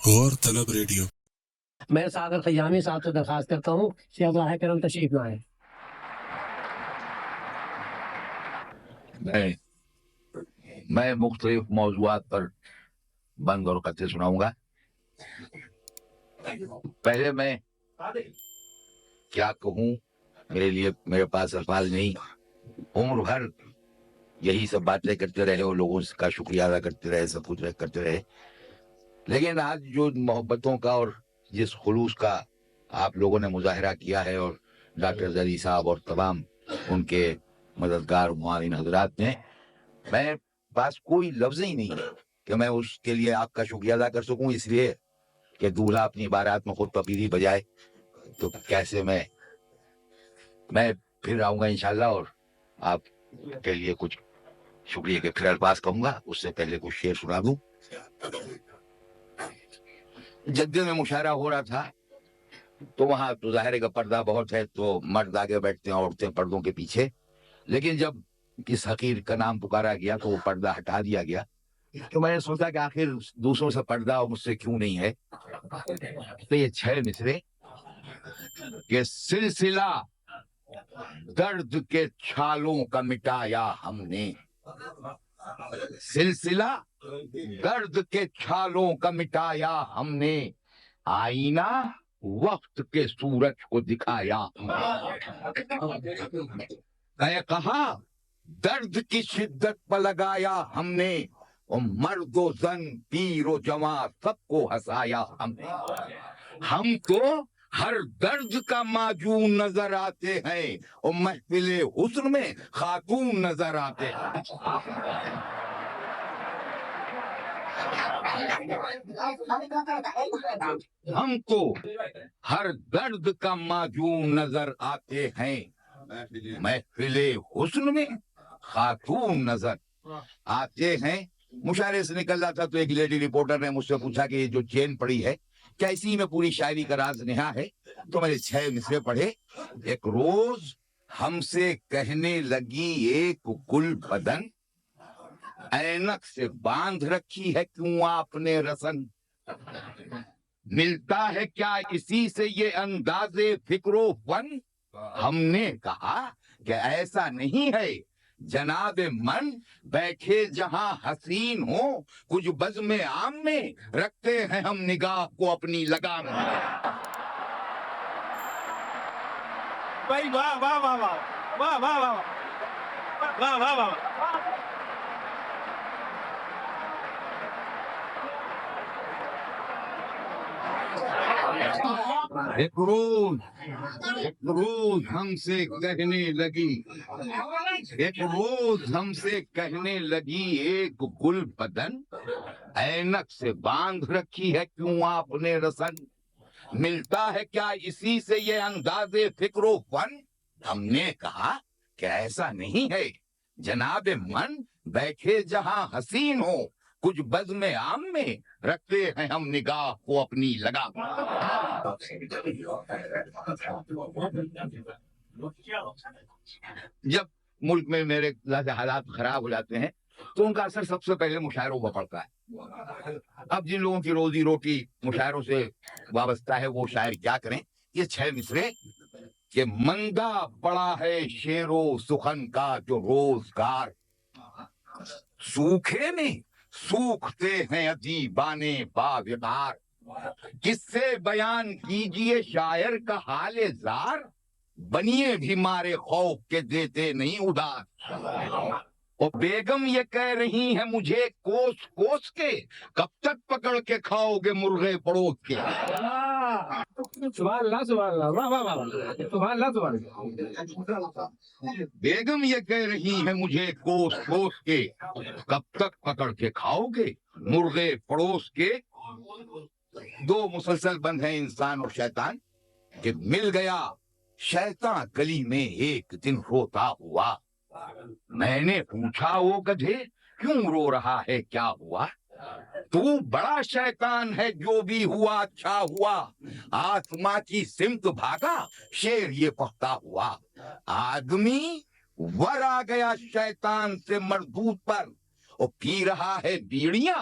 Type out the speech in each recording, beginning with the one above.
غور طلب ریڈیو. میں ساگر خیامی صاحب سے درخواست کرتا ہوں کہ اب راہ کرم تشریف لائیں. میں مختلف موضوعات پر بند اور قطعے سناؤں گا. پہلے میں کیا کہوں، میرے پاس الفاظ نہیں. عمر بھر یہی سب باتیں کرتے رہے اور لوگوں کا شکریہ ادا کرتے رہے، سب کچھ کرتے رہے. لیکن آج جو محبتوں کا اور جس خلوص کا آپ لوگوں نے مظاہرہ کیا ہے، اور ڈاکٹر زرعی صاحب اور تمام ان کے مددگار معاون حضرات نے، میں پاس کوئی لفظ ہی نہیں کہ میں اس کے لیے آپ کا شکریہ ادا کر سکوں. اس لیے کہ دولہا اپنی بارات میں خود پپیری بجائے تو کیسے میں پھر آؤں گا انشاءاللہ اور آپ کے لیے کچھ شکریہ کے پھر الفاظ کہوں گا. اس سے پہلے کچھ شعر سنا دوں. جدے میں مشاعرہ ہو رہا تھا تو وہاں تو ظاہر کا پردہ بہت ہے، تو مرد آگے بیٹھتے ہیں، عورتیں پردوں کے پیچھے. لیکن جب کس حقیر کا نام پکارا گیا تو وہ پردہ ہٹا دیا گیا. تو میں نے سوچا کہ آخر دوسروں سے پردہ اور مجھ سے کیوں نہیں ہے. تو یہ 6 مصرے کہ سلسلہ درد کے چھالوں کا مٹایا ہم نے، سلسلہ درد کے چھالوں کا مٹایا ہم نے، آئینہ وقت کے سورج کو دکھایا. کہا درد کی شدت پر لگایا ہم نے، اور مرد و زن پیر و جوان سب کو ہنسایا ہم نے. ہم تو ہر درد کا معجون نظر آتے ہیں، اور محفل حسن میں خاتون نظر آتے ہیں. ہم تو ہر درد کا معجون نظر آتے ہیں، محفل حسن میں خاتون نظر آتے ہیں. مشاعرے سے نکل رہا تھا تو ایک لیڈی رپورٹر نے مجھ سے پوچھا کہ یہ جو چین پڑی ہے کیا اسی میں پوری شاعری کا راز نہا ہے؟ تو میں نے 6 مصرے پڑھے. ایک روز ہم سے کہنے لگی ایک گل بدن، اینک سے باندھ رکھی ہے کیوں آپ نے رسن، ملتا ہے کیا اسی سے یہ انداز فکر و فن. ہم نے کہا کہ ایسا نہیں ہے جناب من، بیٹھے جہاں حسین ہو کچھ بزم عام میں، رکھتے ہیں ہم نگاہ کو اپنی لگام میں. بھائی واہ واہ واہ واہ واہ واہ واہ واہ واہ واہ. ایک روز ہم سے کہنے لگی، ایک روز ہم سے کہنے لگی ایک گل بدن، اینک سے باندھ رکھی ہے کیوں آپ نے رسن، ملتا ہے کیا اسی سے یہ انداز فکر و فن. ہم نے کہا کہ ایسا نہیں ہے جناب من، بیٹھے جہاں حسین ہو کچھ بزم عام میں، رکھتے ہیں ہم نگاہ کو اپنی لگام. جب ملک میں میرے حالات خراب ہو جاتے ہیں تو ان کا اثر سب سے پہلے مشاعروں پر پڑتا ہے. اب جن لوگوں کی روزی روٹی مشاعروں سے وابستہ ہے وہ شاعر کیا کریں. یہ 6 مصرے کہ مندہ پڑا ہے شعر و سخن کا جو روزگار، سوکھے میں سوکھتے ہیں ادیبان باوقار، کس سے بیان کیجئے شاعر کا حال زار، بنیے بھی مارے خوف کے دیتے نہیں ادار. اور بیگم یہ کہہ رہی ہیں مجھے کوس کوس کے، کب تک پکڑ کے کھاؤ گے مرغے پڑوس کے. سبحان اللہ سبحان اللہ واہ واہ واہ سبحان اللہ سبحان اللہ. بیگم یہ کہہ رہی ہیں مجھے کوس کوس کے، کب تک پکڑ کے کھاؤ گے مرغے پڑوس کے. 2 مسلسل بند ہیں انسان اور شیطان کہ مل گیا شیطان گلی میں ایک دن روتا ہوا. میں نے پوچھا وہ گدھے کیوں رو رہا ہے کیا ہوا، تو بڑا شیطان ہے جو بھی ہوا اچھا ہوا، آسماں کی سمت بھاگا شیر یہ پڑھتا ہوا. آدمی ور آ گیا شیطان سے مردود پر، اور پی رہا ہے بیڑیاں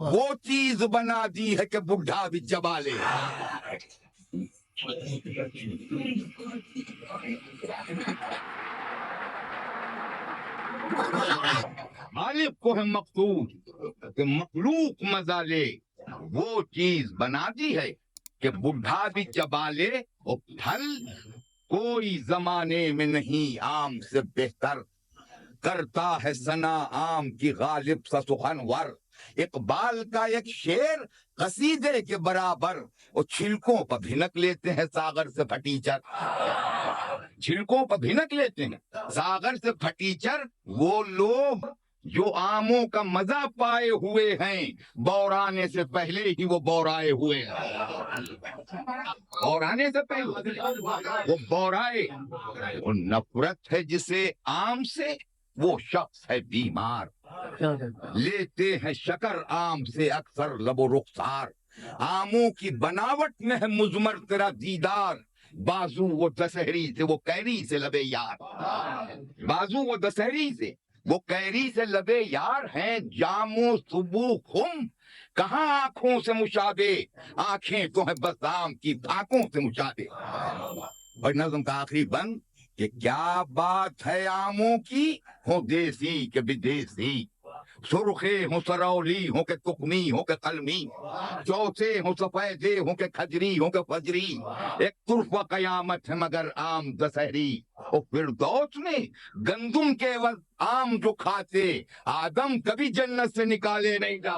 وہ چیز بنا دی ہے کہ بڈھا بھی چبا لے. غالب کو ہے مقصود کہ مخلوق مزہ لے. وہ چیز بنا دی ہے کہ بڈھا بھی چبا لے. اور پھل کوئی زمانے میں نہیں آم سے بہتر. کرتا ہے ثنا آم کی غالب سا سخنور. اقبال کا ایک شعر قصیدے کے برابر. اور چھلکوں پر بھنک لیتے ہیں ساغر سے پھٹیچر. چھلکوں پر بھنک لیتے ہیں ساغر سے پھٹیچر. وہ لوگ جو آموں کا مزہ پائے ہوئے ہیں بورانے سے پہلے ہی وہ بورائے ہوئے ہیں. بورانے سے پہلے وہ بورائے. اور نفرت ہے جسے آم سے وہ شخص ہے بیمار. لیتے ہیں شکر آم سے اکثر لب و رخسار. آموں کی بناوٹ میں ہے مضمر تیرا دیدار. بازو وہ دسہری سے وہ کیری سے لبے یار. بازو وہ دسہری سے وہ کیری سے لبے یار ہیں. جامو صبح خم کہاں آنکھوں سے مشابہ. آنکھیں تو ہیں بس آم کی آنکھوں سے مشابہ. اور نظم کا آخری بند کہ کیا بات ہے آموں کی ہو دیسی کہ بدیسی. سرخے ہوں سرولی ہوں کہ تکمی ہوں کہ قلمی. چوسے ہوں سفیدے ہوں کہ کھجری ہوں کہ فجری. ایک طرف قیامت ہے مگر آم دسہری. اور فردوس میں گندم کے وقت آم جو کھاتے آدم کبھی جنت سے نکالے نہیں جا.